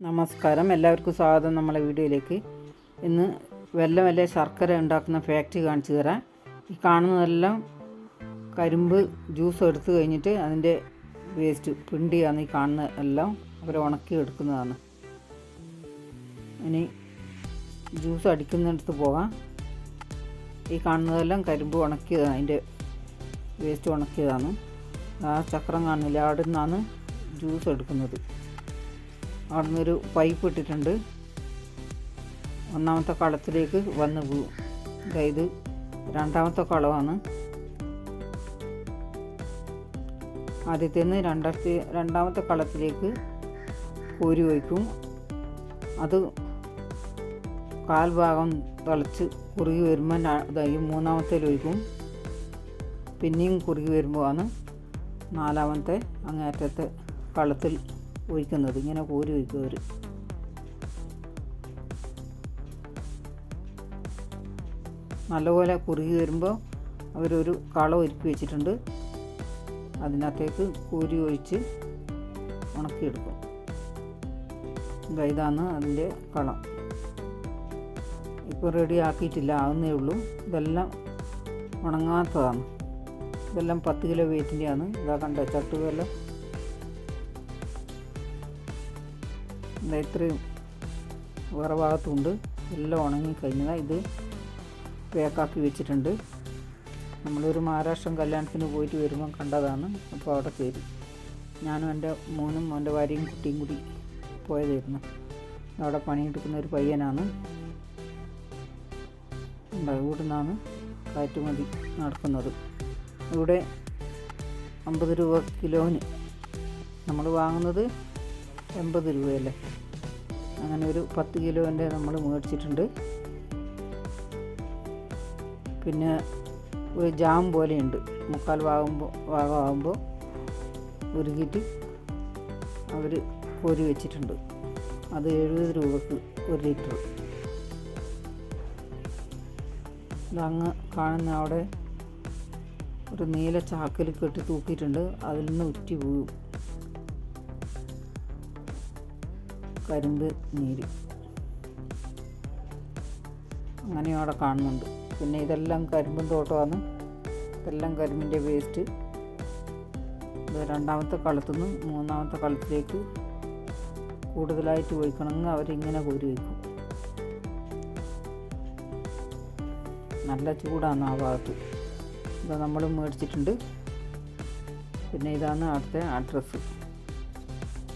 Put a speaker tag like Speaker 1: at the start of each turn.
Speaker 1: നമസ്കാരം, എല്ലാവർക്കും സ്വാഗതം നമ്മളെ വീഡിയോയിലേക്ക്. ഇന്ന് വെല്ലം ശർക്കര ഉണ്ടാക്കുന്ന ഫാക്ടറി കാണിച്ചു തരാം. ഈ കാണുന്നതെല്ലാം കരിമ്പ് ജ്യൂസ് എടുത്തു കഴിഞ്ഞിട്ട് അതിൻ്റെ വേസ്റ്റ് പിണ്ടിയാണ്. ഈ കാണുന്ന എല്ലാം അവർ ഉണക്കി എടുക്കുന്നതാണ്. ഇനി ജ്യൂസ് അടിക്കുന്നിടത്ത് പോകാം. ഈ കാണുന്നതെല്ലാം കരിമ്പ് ഉണക്കിയതാണ്, അതിൻ്റെ വേസ്റ്റ് ഉണക്കിയതാണ്. ആ ചക്രം കാണുന്നില്ല, അവിടെ നിന്നാണ് ജ്യൂസ് എടുക്കുന്നത്. അവിടെ നിന്നൊരു പൈപ്പ് ഇട്ടിട്ടുണ്ട്. ഒന്നാമത്തെ കളത്തിലേക്ക് വന്ന് പോകും. അതായത് രണ്ടാമത്തെ കളമാണ്. ആദ്യത്തേന്ന് രണ്ടാമത്തെ കളത്തിലേക്ക് കോരി ഒഴിക്കും. അത് കാൽഭാഗം തിളച്ച് കുറുകി വരുമ്പോൾ ഇതായി മൂന്നാമത്തേൽ ഒഴിക്കും. പിന്നെയും കുറുകി വരുമ്പോഴാണ് നാലാമത്തെ അങ്ങേറ്റത്തെ കളത്തിൽ ഒഴിക്കുന്നത്. ഇങ്ങനെ കോരി ഒഴിക്കും അവർ. നല്ലപോലെ കുറുകി വരുമ്പോൾ അവരൊരു കളം ഒരുക്കി വെച്ചിട്ടുണ്ട്. അതിനകത്തേക്ക് കോരി ഒഴിച്ച് ഉണക്കിയെടുക്കും. ഇതാണ് അതിൻ്റെ കളം. ഇപ്പോൾ റെഡി ആക്കിയിട്ടില്ല, ആകുന്നേ ഉള്ളൂ. ഇതെല്ലാം ഉണങ്ങാത്തതാണ്. ഇതെല്ലാം 10 കിലോ വെയിറ്റിൻ്റെയാണ്. ഇതാ കണ്ട ചട്ടുകെല്ലാം ഇത്രയും വേറെ ഭാഗത്തുണ്ട്. എല്ലാം ഉണങ്ങി കഴിഞ്ഞതാണ്. ഇത് പാക്കാക്കി വെച്ചിട്ടുണ്ട്. നമ്മളൊരു മഹാരാഷ്ട്രൻ കല്യാണത്തിന് പോയിട്ട് വരുമ്പം കണ്ടതാണ്. അപ്പോൾ അവിടെ കയറി ഞാനും എൻ്റെ മോനും എൻ്റെ ഭാര്യയും കുട്ടിയും കൂടി പോയതായിരുന്നു. അവിടെ പണിയെടുക്കുന്ന ഒരു പയ്യനാണ്. ഇവിടെ നിന്നാണ് കയറ്റുമതി നടക്കുന്നത്. ഇവിടെ 50 രൂപ കിലോന്. നമ്മൾ വാങ്ങുന്നത് 80 രൂപയല്ലേ. അങ്ങനെ ഒരു 10 കിലോൻ്റെ നമ്മൾ മേടിച്ചിട്ടുണ്ട്. പിന്നെ ഒരു ജാം പോലെയുണ്ട്. മുക്കാൽ ഭാഗമാകുമ്പോൾ ഉരുകിയിട്ട് അവർ കോരി വെച്ചിട്ടുണ്ട്. അത് 70 രൂപക്ക് 1 ലിറ്റർ. ഇതങ്ങ് കാണുന്ന അവിടെ ഒരു നീല ചാക്കിൽ കെട്ടി തൂക്കിയിട്ടുണ്ട്. അതിൽ നിന്ന് ഉറ്റി പോകും കരിമ്പ് നീര്. അങ്ങനെ അവിടെ കാണുന്നുണ്ട്. പിന്നെ ഇതെല്ലാം കരിമ്പും തോട്ടമാണ്. ഇതെല്ലാം കരിമ്പിൻ്റെ വേസ്റ്റ്. ഇത് രണ്ടാമത്തെ കളത്തുനിന്ന് മൂന്നാമത്തെ കളത്തിലേക്ക് കൂടുതലായിട്ട് ഒഴിക്കണമെങ്കിൽ അവരിങ്ങനെ കോരി വയ്ക്കും. നല്ല ചൂടാണ് ആ ഭാഗത്ത്. ഇത് നമ്മൾ മേടിച്ചിട്ടുണ്ട്. പിന്നെ ഇതാണ് അവിടുത്തെ അഡ്രസ്സ്.